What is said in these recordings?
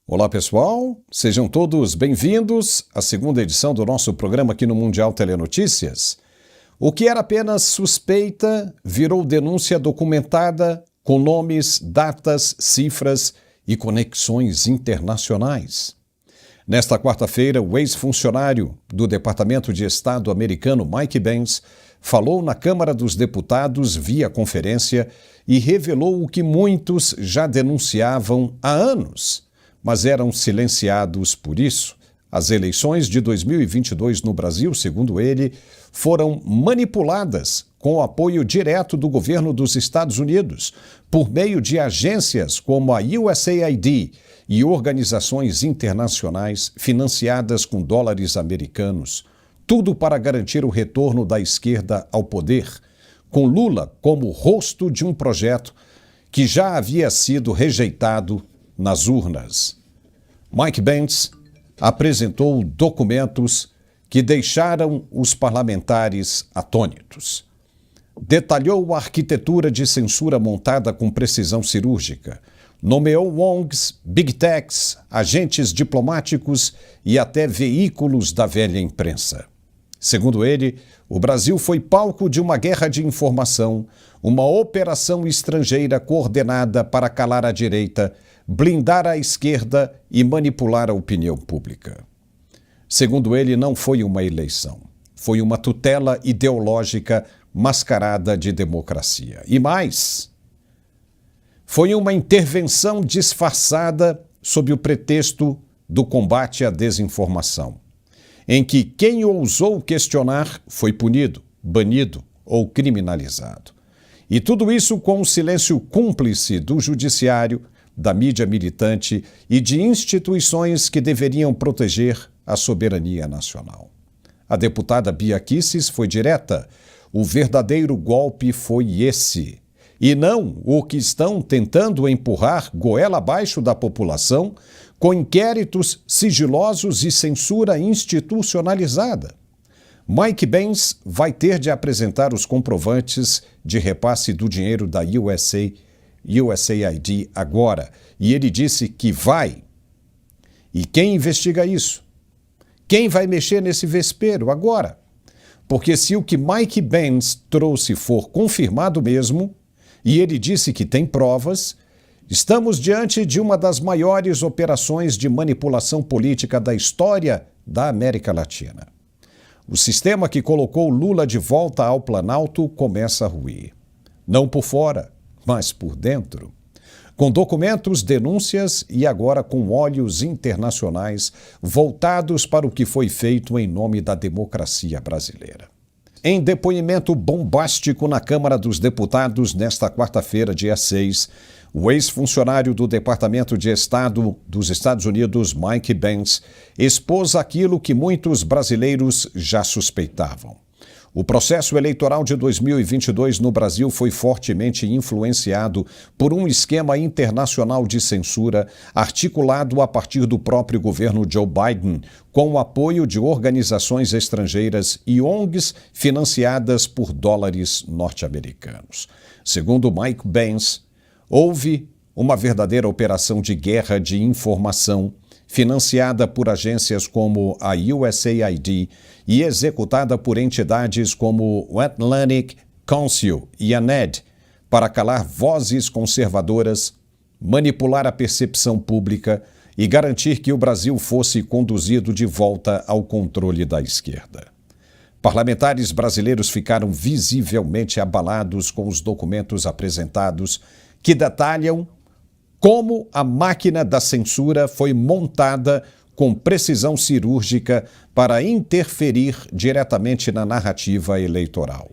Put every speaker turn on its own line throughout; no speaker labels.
Olá, pessoal. Sejam todos bem-vindos à segunda edição do nosso programa aqui no Mundial Telenotícias. O que era apenas suspeita virou denúncia documentada com nomes, datas, cifras e conexões internacionais. Nesta quarta-feira, o ex-funcionário do Departamento de Estado americano Mike Pence falou na Câmara dos Deputados via conferência e revelou o que muitos já denunciavam há anos, mas eram silenciados por isso. As eleições de 2022 no Brasil, segundo ele, foram manipuladas com o apoio direto do governo dos Estados Unidos, por meio de agências como a USAID e organizações internacionais financiadas com dólares americanos, tudo para garantir o retorno da esquerda ao poder, com Lula como rosto de um projeto que já havia sido rejeitado nas urnas. Mike Pence apresentou documentos que deixaram os parlamentares atônitos. Detalhou a arquitetura de censura montada com precisão cirúrgica. Nomeou ONGs, Big Techs, agentes diplomáticos e até veículos da velha imprensa. Segundo ele, o Brasil foi palco de uma guerra de informação, uma operação estrangeira coordenada para calar a direita, blindar a esquerda e manipular a opinião pública. Segundo ele, não foi uma eleição. Foi uma tutela ideológica mascarada de democracia. E mais, foi uma intervenção disfarçada sob o pretexto do combate à desinformação, em que quem ousou questionar foi punido, banido ou criminalizado. E tudo isso com o silêncio cúmplice do judiciário, da mídia militante e de instituições que deveriam proteger a soberania nacional. A deputada Bia Kicis foi direta. O verdadeiro golpe foi esse, e não o que estão tentando empurrar goela abaixo da população com inquéritos sigilosos e censura institucionalizada. Mike Pence vai ter de apresentar os comprovantes de repasse do dinheiro da USAID agora, e ele disse que vai. E quem investiga isso? Quem vai mexer nesse vespeiro agora? Porque se o que Mike Pence trouxe for confirmado mesmo, e ele disse que tem provas, estamos diante de uma das maiores operações de manipulação política da história da América Latina. O sistema que colocou Lula de volta ao Planalto começa a ruir. Não por fora, mas por dentro. Com documentos, denúncias e agora com olhos internacionais voltados para o que foi feito em nome da democracia brasileira. Em depoimento bombástico na Câmara dos Deputados nesta quarta-feira, dia 6, o ex-funcionário do Departamento de Estado dos Estados Unidos, Mike Pence, expôs aquilo que muitos brasileiros já suspeitavam. O processo eleitoral de 2022 no Brasil foi fortemente influenciado por um esquema internacional de censura articulado a partir do próprio governo Joe Biden, com o apoio de organizações estrangeiras e ONGs financiadas por dólares norte-americanos. Segundo Mike Pence, houve uma verdadeira operação de guerra de informação financiada por agências como a USAID e executada por entidades como o Atlantic Council e a NED, para calar vozes conservadoras, manipular a percepção pública e garantir que o Brasil fosse conduzido de volta ao controle da esquerda. Parlamentares brasileiros ficaram visivelmente abalados com os documentos apresentados, que detalham como a máquina da censura foi montada com precisão cirúrgica para interferir diretamente na narrativa eleitoral.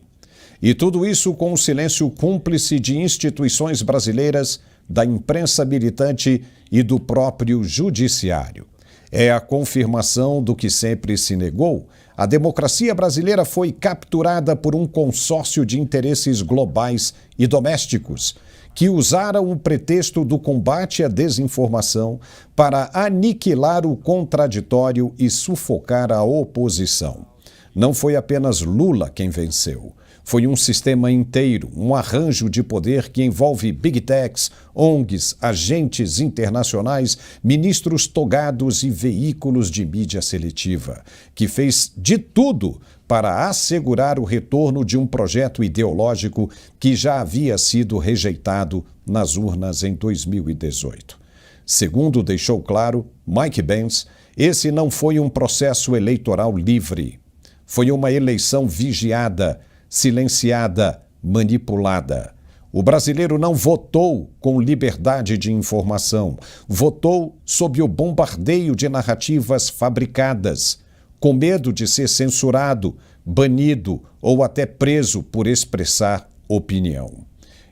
E tudo isso com o silêncio cúmplice de instituições brasileiras, da imprensa militante e do próprio judiciário. É a confirmação do que sempre se negou. A democracia brasileira foi capturada por um consórcio de interesses globais e domésticos que usaram o pretexto do combate à desinformação para aniquilar o contraditório e sufocar a oposição. Não foi apenas Lula quem venceu. Foi um sistema inteiro, um arranjo de poder que envolve big techs, ONGs, agentes internacionais, ministros togados e veículos de mídia seletiva, que fez de tudo para assegurar o retorno de um projeto ideológico que já havia sido rejeitado nas urnas em 2018. Segundo deixou claro Mike Pence, esse não foi um processo eleitoral livre. Foi uma eleição vigiada, silenciada, manipulada. O brasileiro não votou com liberdade de informação, votou sob o bombardeio de narrativas fabricadas, com medo de ser censurado, banido ou até preso por expressar opinião.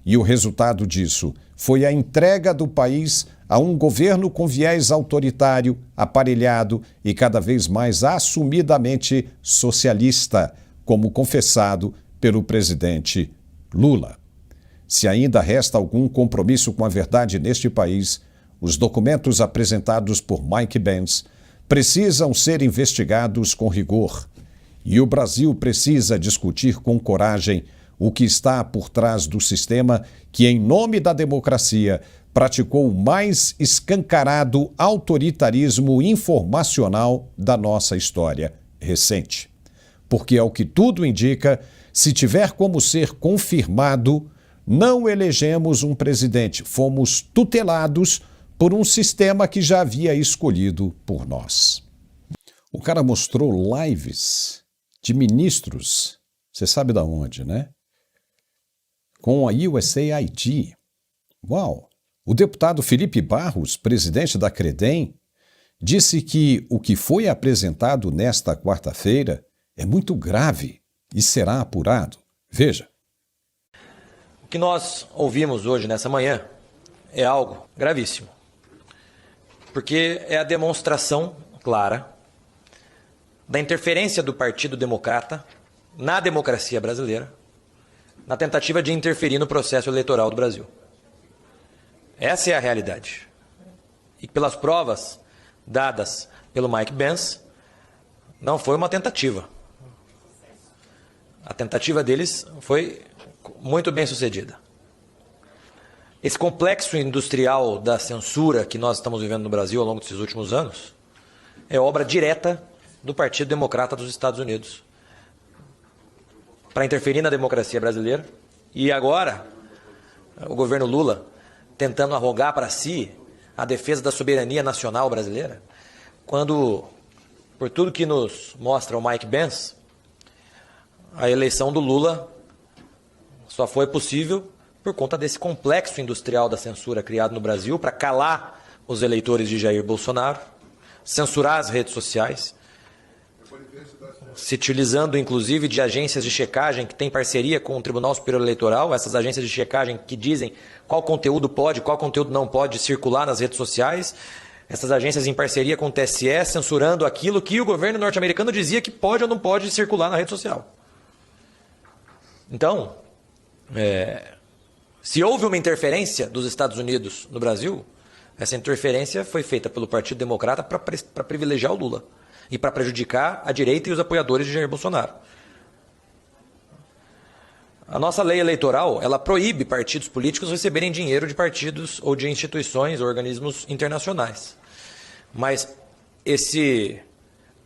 E o resultado disso foi a entrega do país a um governo com viés autoritário, aparelhado e cada vez mais assumidamente socialista, como confessado pelo presidente Lula. Se ainda resta algum compromisso com a verdade neste país, os documentos apresentados por Mike Pence precisam ser investigados com rigor. E o Brasil precisa discutir com coragem o que está por trás do sistema que, em nome da democracia, praticou o mais escancarado autoritarismo informacional da nossa história recente. Porque, ao que tudo indica, se tiver como ser confirmado, não elegemos um presidente, fomos tutelados por um sistema que já havia escolhido por nós. O cara mostrou lives de ministros, você sabe de onde, né? Com a USAID. Uau! O deputado Felipe Barros, presidente da Credem, disse que o que foi apresentado nesta quarta-feira é muito grave e será apurado. Veja.
O que nós ouvimos hoje, nessa manhã, é algo gravíssimo. Porque é a demonstração clara da interferência do Partido Democrata na democracia brasileira, na tentativa de interferir no processo eleitoral do Brasil. Essa é a realidade. E pelas provas dadas pelo Mike Pence, não foi uma tentativa. A tentativa deles foi muito bem sucedida. Esse complexo industrial da censura que nós estamos vivendo no Brasil ao longo desses últimos anos é obra direta do Partido Democrata dos Estados Unidos para interferir na democracia brasileira. E agora, o governo Lula tentando arrogar para si a defesa da soberania nacional brasileira, quando, por tudo que nos mostra o Mike Pence, a eleição do Lula só foi possível por conta desse complexo industrial da censura criado no Brasil para calar os eleitores de Jair Bolsonaro, censurar as redes sociais, se utilizando inclusive de agências de checagem que têm parceria com o Tribunal Superior Eleitoral, essas agências de checagem que dizem qual conteúdo pode, qual conteúdo não pode circular nas redes sociais, essas agências em parceria com o TSE, censurando aquilo que o governo norte-americano dizia que pode ou não pode circular na rede social. Então, se houve uma interferência dos Estados Unidos no Brasil, essa interferência foi feita pelo Partido Democrata para privilegiar o Lula e para prejudicar a direita e os apoiadores de Jair Bolsonaro. A nossa lei eleitoral, ela proíbe partidos políticos receberem dinheiro de partidos ou de instituições ou organismos internacionais. Mas esse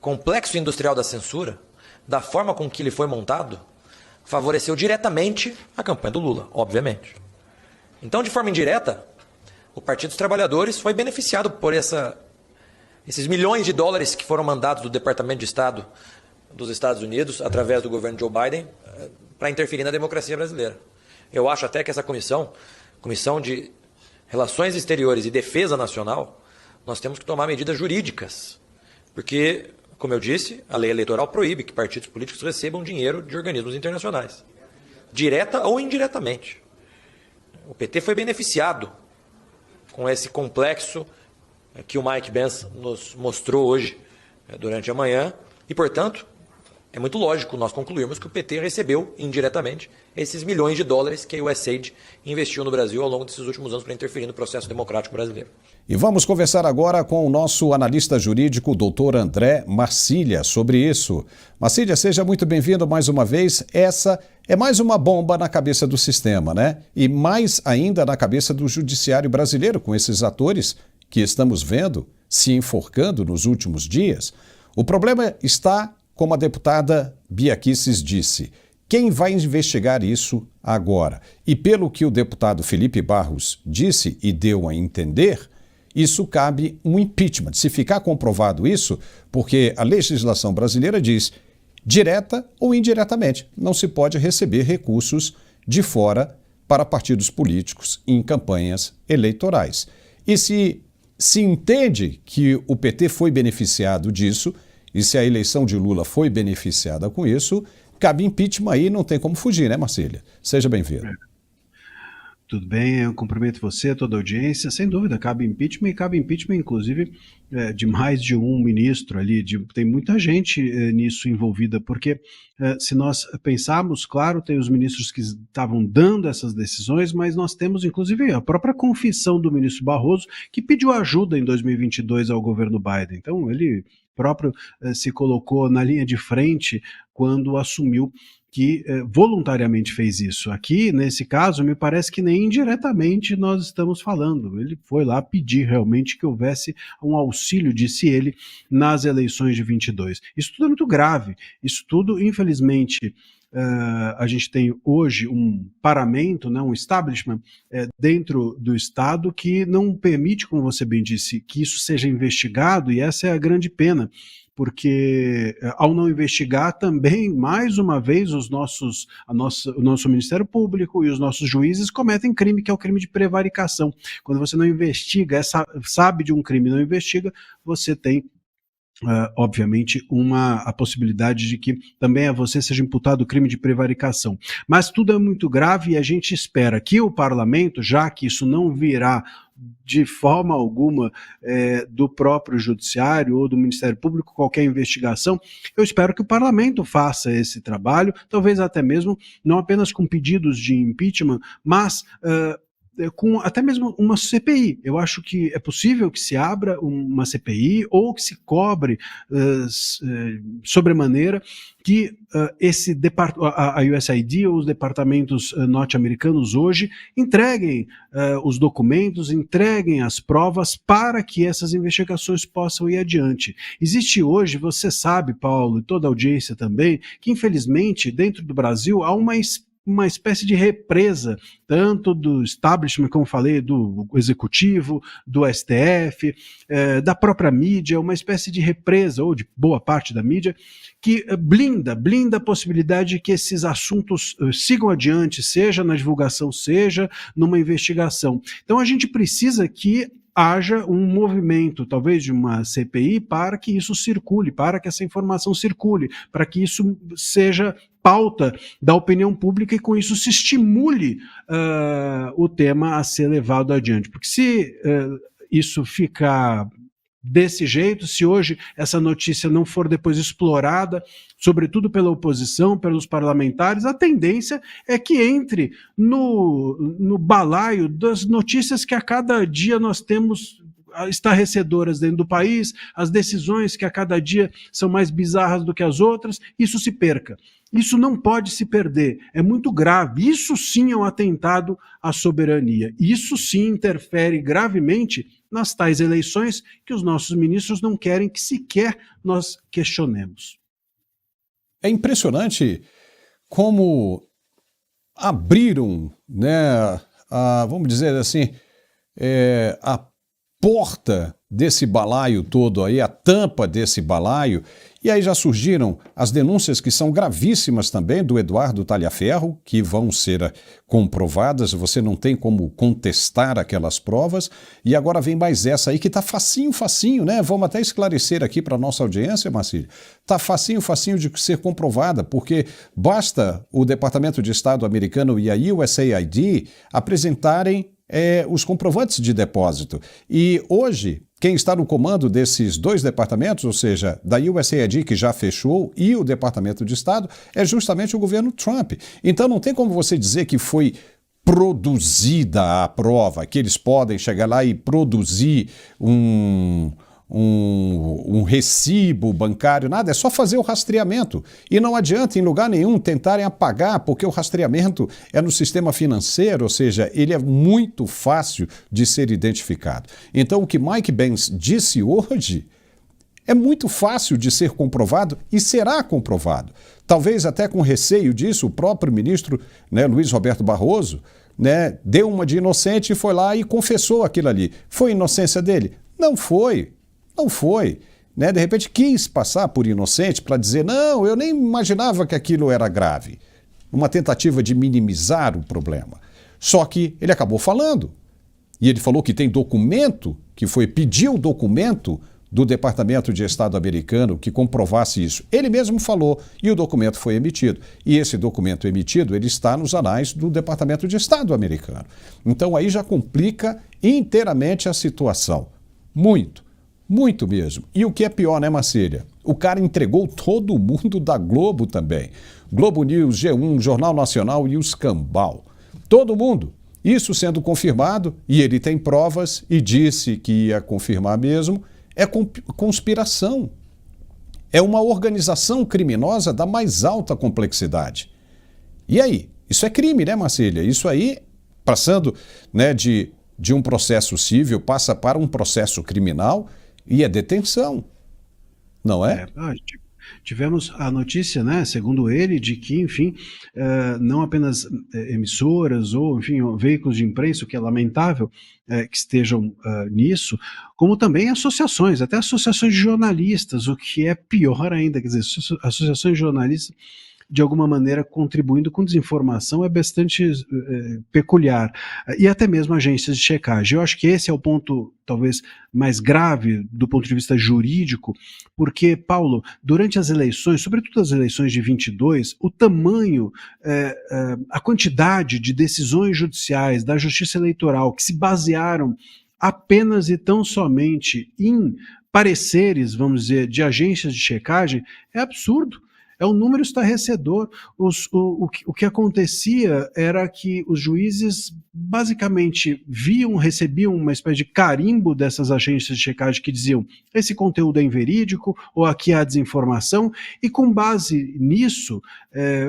complexo industrial da censura, da forma com que ele foi montado, favoreceu diretamente a campanha do Lula, obviamente. Então, de forma indireta, o Partido dos Trabalhadores foi beneficiado por esses milhões de dólares que foram mandados do Departamento de Estado dos Estados Unidos, através do governo Joe Biden, para interferir na democracia brasileira. Eu acho até que essa Comissão de Relações Exteriores e Defesa Nacional, nós temos que tomar medidas jurídicas, porque, como eu disse, a lei eleitoral proíbe que partidos políticos recebam dinheiro de organismos internacionais, direta ou indiretamente. O PT foi beneficiado com esse complexo que o Mike Pence nos mostrou hoje, durante a manhã, e, portanto, é muito lógico nós concluirmos que o PT recebeu indiretamente esses milhões de dólares que a USAID investiu no Brasil ao longo desses últimos anos para interferir no processo democrático brasileiro.
E vamos conversar agora com o nosso analista jurídico, doutor André Marcília, sobre isso. Marcília, seja muito bem-vindo mais uma vez. Essa é mais uma bomba na cabeça do sistema, né? E mais ainda na cabeça do judiciário brasileiro, com esses atores que estamos vendo se enforcando nos últimos dias. O problema está, como a deputada Bia Kicis disse, quem vai investigar isso agora? E pelo que o deputado Felipe Barros disse e deu a entender, isso cabe um impeachment. Se ficar comprovado isso, porque a legislação brasileira diz, direta ou indiretamente, não se pode receber recursos de fora para partidos políticos em campanhas eleitorais. E se entende que o PT foi beneficiado disso, e se a eleição de Lula foi beneficiada com isso, cabe impeachment aí, não tem como fugir, né, Marcília? Seja bem-vindo.
Tudo bem, eu cumprimento você, toda a audiência. Sem dúvida, cabe impeachment, e cabe impeachment, inclusive, de mais de um ministro ali. Tem muita gente nisso envolvida, porque se nós pensarmos, claro, tem os ministros que estavam dando essas decisões, mas nós temos, inclusive, a própria confissão do ministro Barroso, que pediu ajuda em 2022 ao governo Biden. Então, ele próprio se colocou na linha de frente quando assumiu que voluntariamente fez isso. Aqui, nesse caso, me parece que nem indiretamente nós estamos falando. Ele foi lá pedir realmente que houvesse um auxílio, disse ele, nas eleições de 22. Isso tudo é muito grave. Isso tudo, infelizmente, a gente tem hoje um paramento, né, um establishment dentro do Estado que não permite, como você bem disse, que isso seja investigado, e essa é a grande pena, porque ao não investigar também, mais uma vez, o nosso Ministério Público e os nossos juízes cometem crime, que é o crime de prevaricação. Quando você não investiga, sabe de um crime e não investiga, você tem obviamente, a possibilidade de que também a você seja imputado o crime de prevaricação. Mas tudo é muito grave e a gente espera que o parlamento, já que isso não virá de forma alguma do próprio judiciário ou do Ministério Público, qualquer investigação, eu espero que o parlamento faça esse trabalho, talvez até mesmo, não apenas com pedidos de impeachment, mas com até mesmo uma CPI. Eu acho que é possível que se abra uma CPI ou que se cobre sobremaneira que a USAID ou os departamentos norte-americanos hoje entreguem os documentos, entreguem as provas para que essas investigações possam ir adiante. Existe hoje, você sabe, Paulo, e toda a audiência também, que infelizmente dentro do Brasil há uma espécie de represa, tanto do establishment, como falei, do executivo, do STF, da própria mídia, uma espécie de represa, ou de boa parte da mídia, que blinda a possibilidade de que esses assuntos sigam adiante, seja na divulgação, seja numa investigação. Então a gente precisa que haja um movimento, talvez de uma CPI, para que isso circule, para que essa informação circule, para que isso seja pauta da opinião pública e com isso se estimule o tema a ser levado adiante. Porque se isso ficar desse jeito, se hoje essa notícia não for depois explorada, sobretudo pela oposição, pelos parlamentares, a tendência é que entre no balaio das notícias que a cada dia nós temos estarrecedoras dentro do país, as decisões que a cada dia são mais bizarras do que as outras, isso se perca. Isso não pode se perder, é muito grave, isso sim é um atentado à soberania, isso sim interfere gravemente nas tais eleições que os nossos ministros não querem que sequer nós questionemos.
É impressionante como abriram, né, vamos dizer assim, a porta desse balaio todo aí, a tampa desse balaio, e aí já surgiram as denúncias que são gravíssimas também do Eduardo Talhaferro, que vão ser comprovadas, você não tem como contestar aquelas provas, e agora vem mais essa aí que tá facinho, né? Vamos até esclarecer aqui para nossa audiência, Marcília, tá facinho de ser comprovada, porque basta o Departamento de Estado americano e a USAID apresentarem os comprovantes de depósito. E hoje quem está no comando desses dois departamentos, ou seja, da USAID, que já fechou, e o Departamento de Estado, é justamente o governo Trump. Então não tem como você dizer que foi produzida a prova, que eles podem chegar lá e produzir um recibo bancário, nada, é só fazer o rastreamento. E não adianta em lugar nenhum tentarem apagar, porque o rastreamento é no sistema financeiro, ou seja, ele é muito fácil de ser identificado. Então o que Mike Pence disse hoje é muito fácil de ser comprovado e será comprovado. Talvez até com receio disso, o próprio ministro, Luiz Roberto Barroso, deu uma de inocente e foi lá e confessou aquilo ali. Foi inocência dele? Não foi. Não foi. De repente quis passar por inocente para dizer, não, eu nem imaginava que aquilo era grave. Uma tentativa de minimizar o problema. Só que ele acabou falando. E ele falou que tem documento, pediu documento do Departamento de Estado americano que comprovasse isso. Ele mesmo falou e o documento foi emitido. E esse documento emitido, ele está nos anais do Departamento de Estado americano. Então aí já complica inteiramente a situação. Muito mesmo. E o que é pior, Marcília? O cara entregou todo mundo da Globo também. Globo News, G1, Jornal Nacional e o Escambau. Todo mundo. Isso sendo confirmado, e ele tem provas e disse que ia confirmar mesmo, é conspiração. É uma organização criminosa da mais alta complexidade. E aí? Isso é crime, Marcília? Isso aí, passando de um processo civil, passa para um processo criminal e é detenção, não é?
Tivemos a notícia, segundo ele, de que, enfim, não apenas emissoras ou, enfim, veículos de imprensa, o que é lamentável que estejam nisso, como também associações, até associações de jornalistas, o que é pior ainda, quer dizer, associações de jornalistas de alguma maneira contribuindo com desinformação é bastante peculiar. E até mesmo agências de checagem. Eu acho que esse é o ponto talvez mais grave do ponto de vista jurídico, porque, Paulo, durante as eleições, sobretudo as eleições de 22, o tamanho, a quantidade de decisões judiciais da Justiça Eleitoral que se basearam apenas e tão somente em pareceres, vamos dizer, de agências de checagem, é absurdo. É um número estarrecedor. O que acontecia era que os juízes basicamente recebiam uma espécie de carimbo dessas agências de checagem que diziam esse conteúdo é inverídico ou aqui há desinformação, e com base nisso,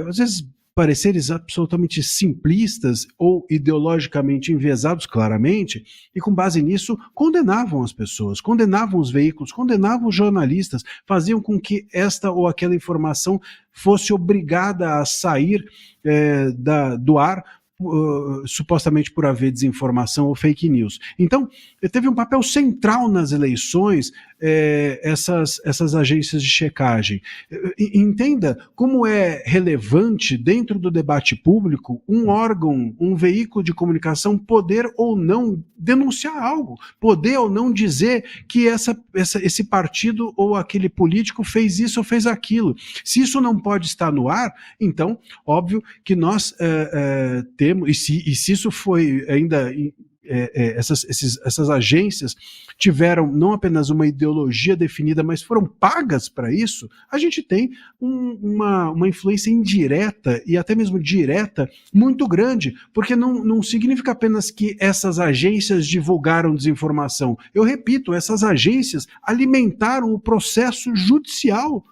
às vezes pareceres absolutamente simplistas ou ideologicamente enviesados claramente, e com base nisso condenavam as pessoas, condenavam os veículos, condenavam os jornalistas, faziam com que esta ou aquela informação fosse obrigada a sair do ar, supostamente por haver desinformação ou fake news. Então, teve um papel central nas eleições essas agências de checagem. Entenda como é relevante dentro do debate público um órgão, um veículo de comunicação poder ou não denunciar algo, poder ou não dizer que esse partido ou aquele político fez isso ou fez aquilo. Se isso não pode estar no ar, então, óbvio que nós temos, e se isso foi ainda... essas agências tiveram não apenas uma ideologia definida, mas foram pagas para isso, a gente tem uma influência indireta e até mesmo direta muito grande, porque não significa apenas que essas agências divulgaram desinformação. Eu repito, essas agências alimentaram o processo judicial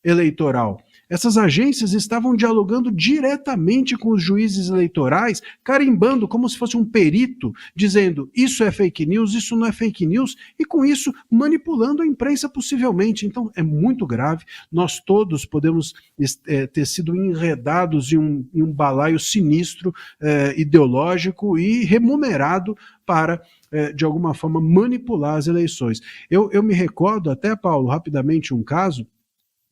eleitoral. Essas agências estavam dialogando diretamente com os juízes eleitorais, carimbando como se fosse um perito, dizendo isso é fake news, isso não é fake news, e com isso manipulando a imprensa possivelmente. Então é muito grave, nós todos podemos ter sido enredados em um balaio sinistro, ideológico e remunerado para, de alguma forma, manipular as eleições. Eu me recordo até, Paulo, rapidamente um caso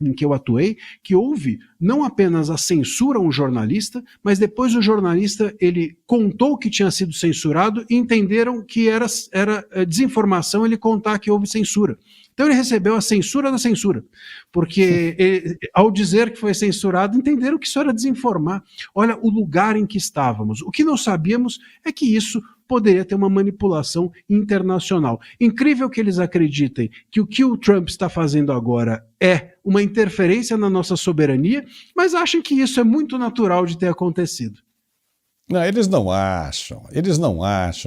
em que eu atuei, que houve não apenas a censura a um jornalista, mas depois o jornalista ele contou que tinha sido censurado e entenderam que era desinformação ele contar que houve censura. Então ele recebeu a censura da censura, porque ao dizer que foi censurado, entenderam que isso era desinformar. Olha o lugar em que estávamos. O que nós sabíamos é que isso poderia ter uma manipulação internacional. Incrível que eles acreditem que o Trump está fazendo agora é uma interferência na nossa soberania, mas acham que isso é muito natural de ter acontecido.
Não, eles não acham.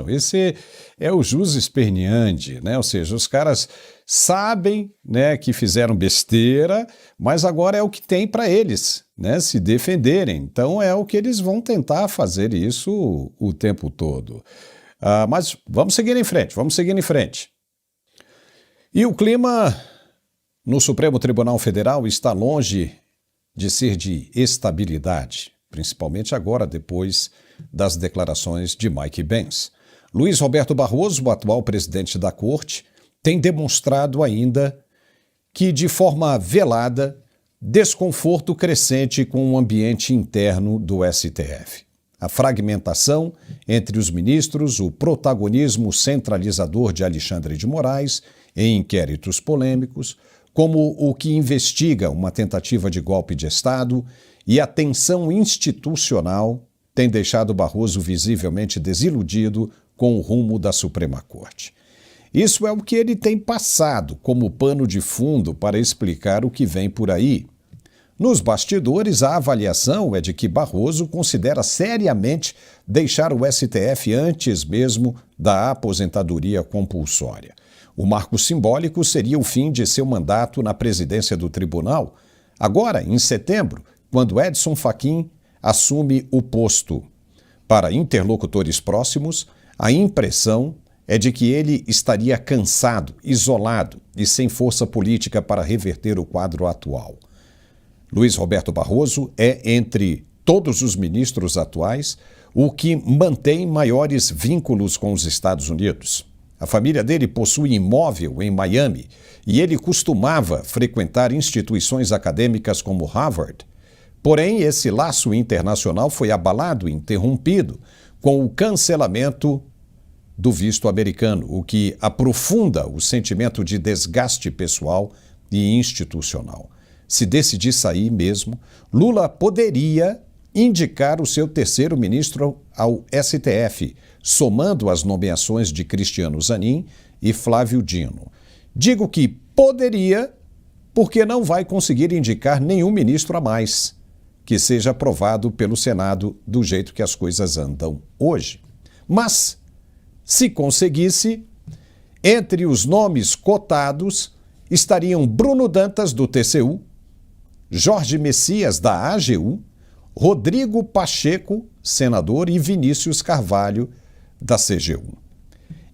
Esse é o jus esperneandi, né? Ou seja, os caras sabem, né, que fizeram besteira, mas agora é o que tem para eles, né, se defenderem. Então é o que eles vão tentar fazer isso o tempo todo. Mas vamos seguir em frente. E o clima no Supremo Tribunal Federal está longe de ser de estabilidade, principalmente agora, depois das declarações de Mike Pence. Luiz Roberto Barroso, o atual presidente da Corte, tem demonstrado ainda que, de forma velada, desconforto crescente com o ambiente interno do STF. A fragmentação entre os ministros, o protagonismo centralizador de Alexandre de Moraes em inquéritos polêmicos, como o que investiga uma tentativa de golpe de Estado, e a tensão institucional tem deixado Barroso visivelmente desiludido com o rumo da Suprema Corte. Isso é o que ele tem passado como pano de fundo para explicar o que vem por aí. Nos bastidores, a avaliação é de que Barroso considera seriamente deixar o STF antes mesmo da aposentadoria compulsória. O marco simbólico seria o fim de seu mandato na presidência do tribunal, agora, em setembro, quando Edson Fachin assume o posto. Para interlocutores próximos, a impressão é de que ele estaria cansado, isolado e sem força política para reverter o quadro atual. Luiz Roberto Barroso é, entre todos os ministros atuais, o que mantém maiores vínculos com os Estados Unidos. A família dele possui imóvel em Miami e ele costumava frequentar instituições acadêmicas como Harvard. Porém, esse laço internacional foi abalado e interrompido com o cancelamento do visto americano, o que aprofunda o sentimento de desgaste pessoal e institucional. Se decidir sair mesmo, Lula poderia indicar o seu terceiro ministro ao STF, somando as nomeações de Cristiano Zanin e Flávio Dino. Digo que poderia, porque não vai conseguir indicar nenhum ministro a mais que seja aprovado pelo Senado do jeito que as coisas andam hoje. Mas, se conseguisse, entre os nomes cotados estariam Bruno Dantas, do TCU, Jorge Messias, da AGU, Rodrigo Pacheco, senador, e Vinícius Carvalho, da CGU.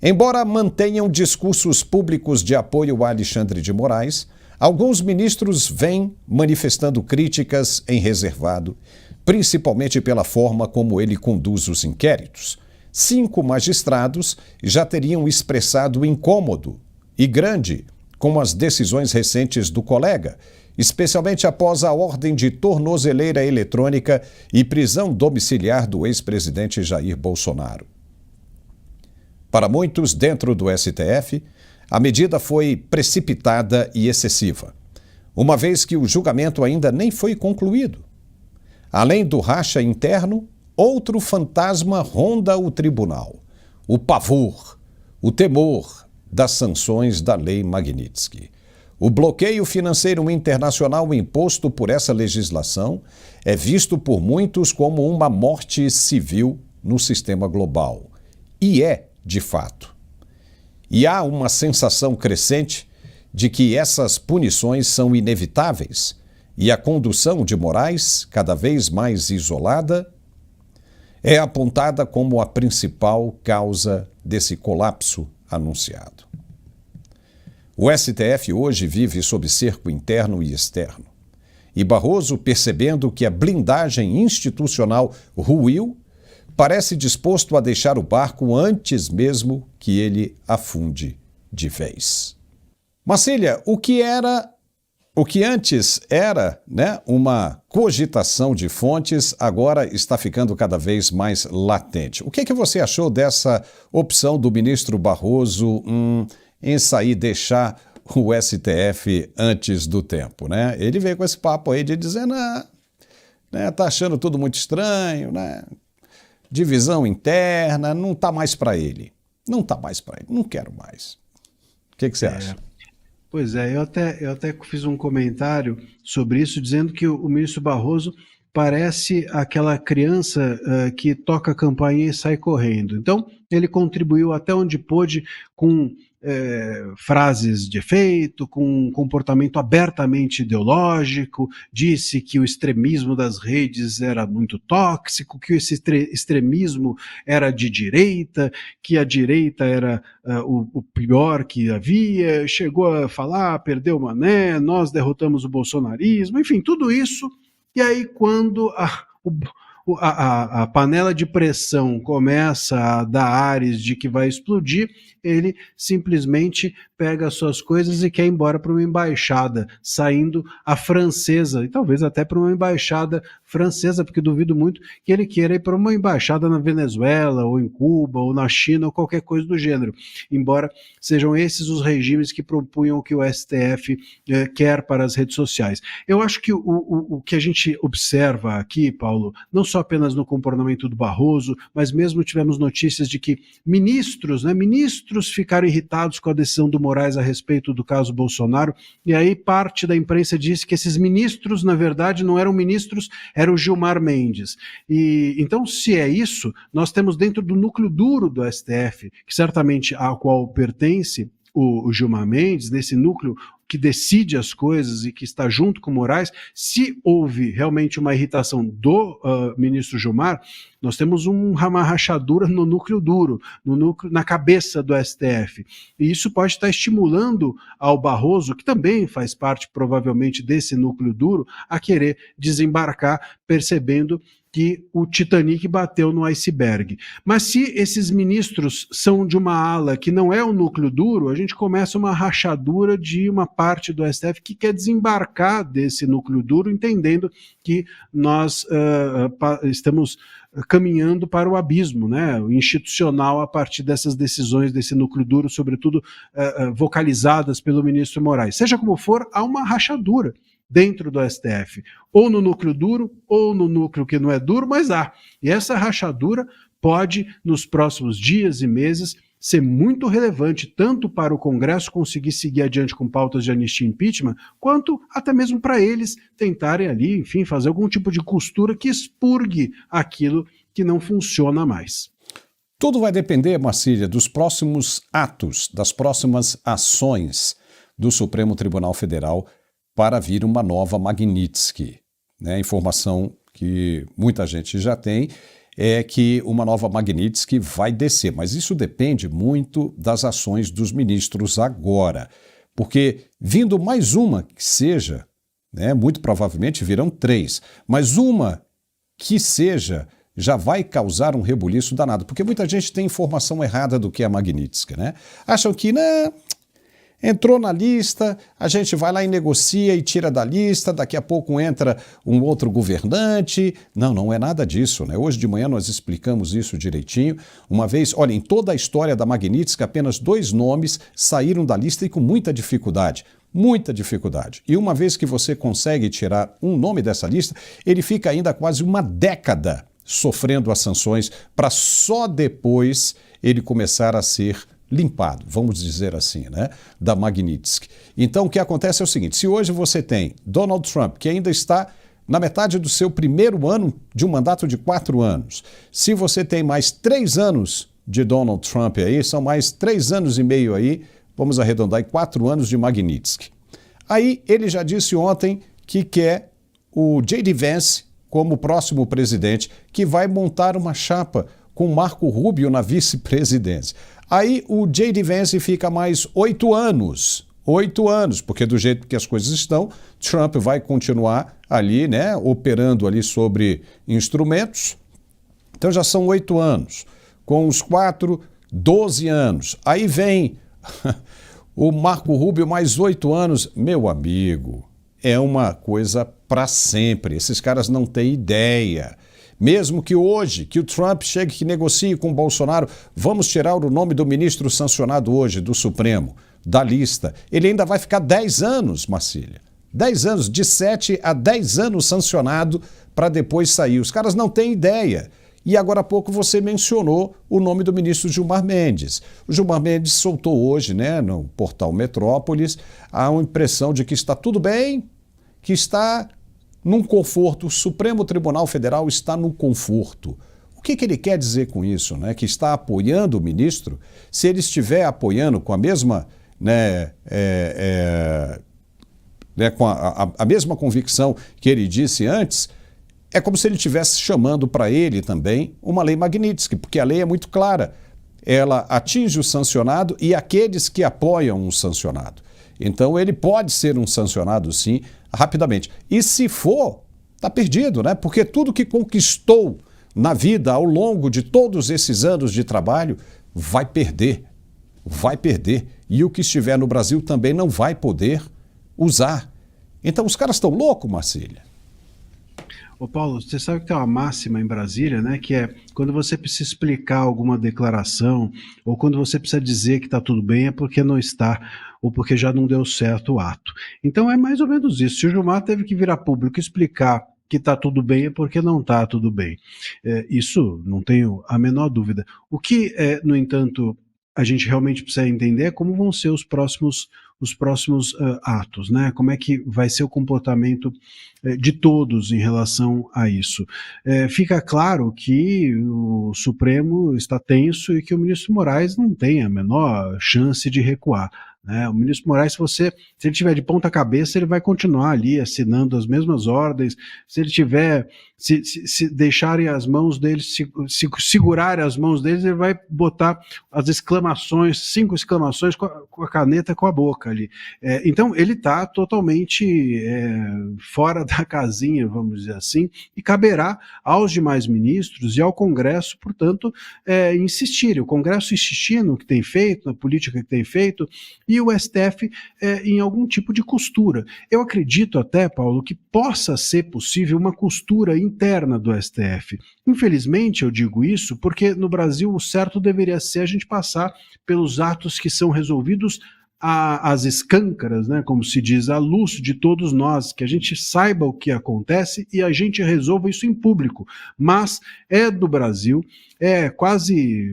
Embora mantenham discursos públicos de apoio a Alexandre de Moraes, alguns ministros vêm manifestando críticas em reservado, principalmente pela forma como ele conduz os inquéritos. 5 magistrados já teriam expressado incômodo e grande com as decisões recentes do colega, especialmente após a ordem de tornozeleira eletrônica e prisão domiciliar do ex-presidente Jair Bolsonaro. Para muitos dentro do STF, a medida foi precipitada e excessiva, uma vez que o julgamento ainda nem foi concluído. Além do racha interno, outro fantasma ronda o tribunal: o pavor, o temor das sanções da Lei Magnitsky. O bloqueio financeiro internacional imposto por essa legislação é visto por muitos como uma morte civil no sistema global. E é, de fato. E há uma sensação crescente de que essas punições são inevitáveis e a condução de Moraes, cada vez mais isolada, é apontada como a principal causa desse colapso anunciado. O STF hoje vive sob cerco interno e externo. E Barroso, percebendo que a blindagem institucional ruiu, parece disposto a deixar o barco antes mesmo que ele afunde de vez. Marcília, o que antes era, uma cogitação de fontes, agora está ficando cada vez mais latente. O que você achou dessa opção do ministro Barroso em sair, deixar o STF antes do tempo, né? Ele veio com esse papo aí de dizer, tá achando tudo muito estranho, né? divisão interna, não está mais para ele. Não está mais para ele, não quero mais. O que você acha?
Pois é, eu até fiz um comentário sobre isso, dizendo que o ministro Barroso parece aquela criança que toca a campainha e sai correndo. Então, ele contribuiu até onde pôde com frases de efeito, com um comportamento abertamente ideológico, disse que o extremismo das redes era muito tóxico, que esse extremismo era de direita, que a direita era o pior que havia, chegou a falar, perdeu o mané, nós derrotamos o bolsonarismo, enfim, tudo isso. E aí, quando a panela de pressão começa a dar ares de que vai explodir, ele simplesmente pega as suas coisas e quer ir embora para uma embaixada, saindo a francesa, e talvez até para uma embaixada francesa, porque duvido muito que ele queira ir para uma embaixada na Venezuela, ou em Cuba, ou na China, ou qualquer coisa do gênero, embora sejam esses os regimes que propunham o que o STF quer para as redes sociais. Eu acho que o que a gente observa aqui, Paulo, não só apenas no comportamento do Barroso, mas mesmo tivemos notícias de que ministros ficaram irritados com a decisão do Moraes a respeito do caso Bolsonaro, e aí parte da imprensa disse que esses ministros, na verdade, não eram ministros, era o Gilmar Mendes. E então, se é isso, nós temos dentro do núcleo duro do STF, que certamente ao qual pertence o Gilmar Mendes, nesse núcleo que decide as coisas e que está junto com o Moraes, se houve realmente uma irritação do ministro Gilmar, nós temos uma rachadura no núcleo duro, na cabeça do STF. E isso pode estar estimulando ao Barroso, que também faz parte provavelmente desse núcleo duro, a querer desembarcar, percebendo que o Titanic bateu no iceberg. Mas se esses ministros são de uma ala que não é o núcleo duro, a gente começa uma rachadura de uma parte do STF que quer desembarcar desse núcleo duro, entendendo que nós estamos caminhando para o abismo, né, o institucional, a partir dessas decisões desse núcleo duro, sobretudo vocalizadas pelo ministro Moraes. Seja como for, há uma rachadura dentro do STF, ou no núcleo duro, ou no núcleo que não é duro, mas há. E essa rachadura pode, nos próximos dias e meses, ser muito relevante, tanto para o Congresso conseguir seguir adiante com pautas de anistia e impeachment, quanto até mesmo para eles tentarem ali, enfim, fazer algum tipo de costura que expurgue aquilo que não funciona mais.
Tudo vai depender, Marcília, dos próximos atos, das próximas ações do Supremo Tribunal Federal para vir uma nova Magnitsky. A informação que muita gente já tem é que uma nova Magnitsky vai descer, mas isso depende muito das ações dos ministros agora, porque vindo mais uma que seja, muito provavelmente virão 3, mas uma que seja já vai causar um rebuliço danado, porque muita gente tem informação errada do que é a Magnitsky, Acham que, entrou na lista, a gente vai lá e negocia e tira da lista, daqui a pouco entra um outro governante. Não é nada disso, Hoje de manhã nós explicamos isso direitinho. Uma vez, olha, em toda a história da Magnitsky, apenas 2 nomes saíram da lista e com muita dificuldade. Muita dificuldade. E uma vez que você consegue tirar um nome dessa lista, ele fica ainda quase uma década sofrendo as sanções para só depois ele começar a ser limpado, vamos dizer assim, da Magnitsky. Então, o que acontece é o seguinte, se hoje você tem Donald Trump, que ainda está na metade do seu primeiro ano de um mandato de 4 anos, se você tem mais 3 anos de Donald Trump aí, são mais 3 anos e meio aí, vamos arredondar em 4 anos de Magnitsky. Aí, ele já disse ontem que quer o J.D. Vance como próximo presidente, que vai montar uma chapa com Marco Rubio na vice-presidência. Aí o J.D. Vance fica mais 8 anos. 8 anos, porque do jeito que as coisas estão, Trump vai continuar ali, operando ali sobre instrumentos. Então já são 8 anos. Com os 4, 12 anos. Aí vem o Marco Rubio mais 8 anos. Meu amigo, é uma coisa para sempre. Esses caras não têm ideia. Mesmo que hoje, que o Trump chegue que negocie com o Bolsonaro, vamos tirar o nome do ministro sancionado hoje, do Supremo, da lista. Ele ainda vai ficar 10 anos, Marcília. 10 anos, de 7 a 10 anos sancionado para depois sair. Os caras não têm ideia E agora há pouco você mencionou o nome do ministro Gilmar Mendes. O Gilmar Mendes soltou hoje, né, no portal Metrópolis, a impressão de que está tudo bem, que está num conforto. O Supremo Tribunal Federal está num conforto. O que ele quer dizer com isso, né? Que está apoiando o ministro? Se ele estiver apoiando com a mesma, com a mesma convicção que ele disse antes, é como se ele estivesse chamando para ele também uma lei Magnitsky, porque a lei é muito clara. Ela atinge o sancionado e aqueles que apoiam o sancionado. Então ele pode ser um sancionado, sim, rapidamente. E se for, está perdido, né? Porque tudo que conquistou na vida ao longo de todos esses anos de trabalho vai perder. Vai perder. E o que estiver no Brasil também não vai poder usar. Então os caras estão loucos, Marcília.
Ô Paulo, você sabe que tem uma máxima em Brasília, né, que é quando você precisa explicar alguma declaração ou quando você precisa dizer que está tudo bem é porque não está ou porque já não deu certo o ato. Então é mais ou menos isso. Se o Gilmar teve que vir a público explicar que está tudo bem é porque não está tudo bem. Isso não tenho a menor dúvida. O que, no entanto, a gente realmente precisa entender é como vão ser os próximos atos, né? Como é que vai ser o comportamento de todos em relação a isso. Fica claro que o Supremo está tenso e que o ministro Moraes não tem a menor chance de recuar. Né? O ministro Moraes, se ele tiver de ponta cabeça, ele vai continuar ali assinando as mesmas ordens. Se ele tiver, se deixarem as mãos dele, se segurarem as mãos deles, ele vai botar as exclamações, 5 exclamações com a caneta, com a boca ali. Então ele está totalmente fora da casinha, vamos dizer assim, e caberá aos demais ministros e ao Congresso, portanto, insistirem. O Congresso insistir no que tem feito, na política que tem feito, e o STF em algum tipo de costura. Eu acredito até, Paulo, que possa ser possível uma costura interna do STF. Infelizmente, eu digo isso porque no Brasil o certo deveria ser a gente passar pelos atos que são resolvidos às escâncaras, né, como se diz, à luz de todos nós, que a gente saiba o que acontece e a gente resolva isso em público. Mas é do Brasil, é quase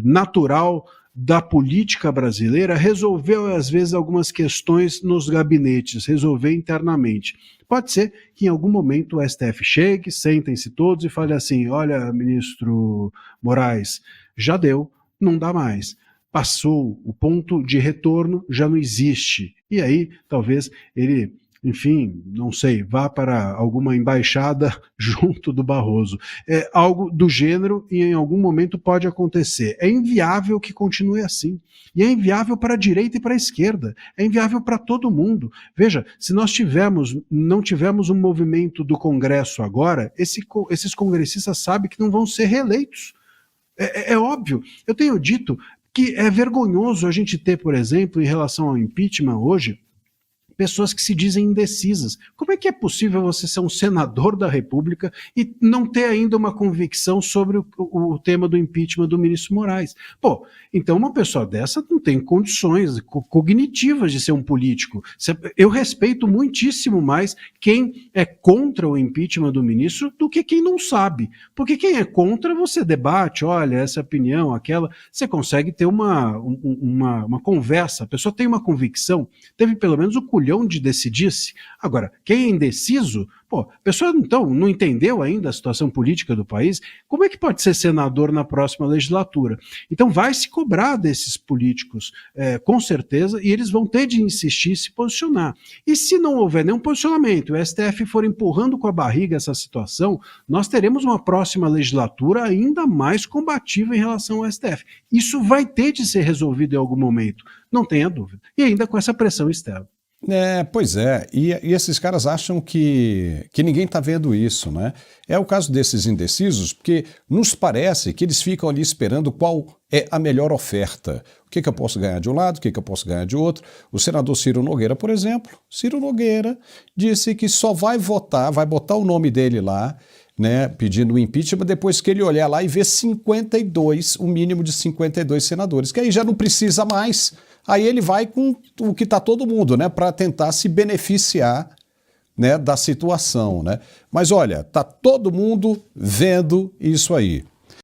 natural da política brasileira resolver, às vezes, algumas questões nos gabinetes, resolver internamente. Pode ser que em algum momento o STF chegue, sentem-se todos e fale assim, olha, ministro Moraes, já deu, não dá mais. Passou, o ponto de retorno já não existe. E aí, talvez ele, enfim, não sei, vá para alguma embaixada junto do Barroso. Algo do gênero e em algum momento pode acontecer. É inviável que continue assim. E é inviável para a direita e para a esquerda. É inviável para todo mundo. Veja, se nós não tivermos um movimento do Congresso agora, esses congressistas sabem que não vão ser reeleitos. É óbvio. Eu tenho dito que é vergonhoso a gente ter, por exemplo, em relação ao impeachment hoje, pessoas que se dizem indecisas. Como é que é possível você ser um senador da República e não ter ainda uma convicção sobre o tema do impeachment do ministro Moraes? Pô, então uma pessoa dessa não tem condições cognitivas de ser um político. Eu respeito muitíssimo mais quem é contra o impeachment do ministro do que quem não sabe. Porque quem é contra, você debate, olha, essa opinião, aquela, você consegue ter uma conversa, a pessoa tem uma convicção, teve pelo menos o culhão de decidir-se. Agora, quem é indeciso, a pessoa então não entendeu ainda a situação política do país, como é que pode ser senador na próxima legislatura? Então vai se cobrar desses políticos, com certeza, e eles vão ter de insistir e se posicionar. E se não houver nenhum posicionamento, o STF for empurrando com a barriga essa situação, nós teremos uma próxima legislatura ainda mais combativa em relação ao STF. Isso vai ter de ser resolvido em algum momento, não tenha dúvida. E ainda com essa pressão externa.
Pois é, e esses caras acham que ninguém está vendo isso, né? É o caso desses indecisos, porque nos parece que eles ficam ali esperando qual é a melhor oferta. O que eu posso ganhar de um lado, o que eu posso ganhar de outro. O senador Ciro Nogueira, por exemplo, Ciro Nogueira disse que só vai votar, vai botar o nome dele lá, né, pedindo o impeachment, depois que ele olhar lá e ver 52, o mínimo de 52 senadores, que aí já não precisa mais. Aí ele vai com o que está todo mundo, né, para tentar se beneficiar né, da situação, né? Mas olha, tá todo mundo vendo isso aí.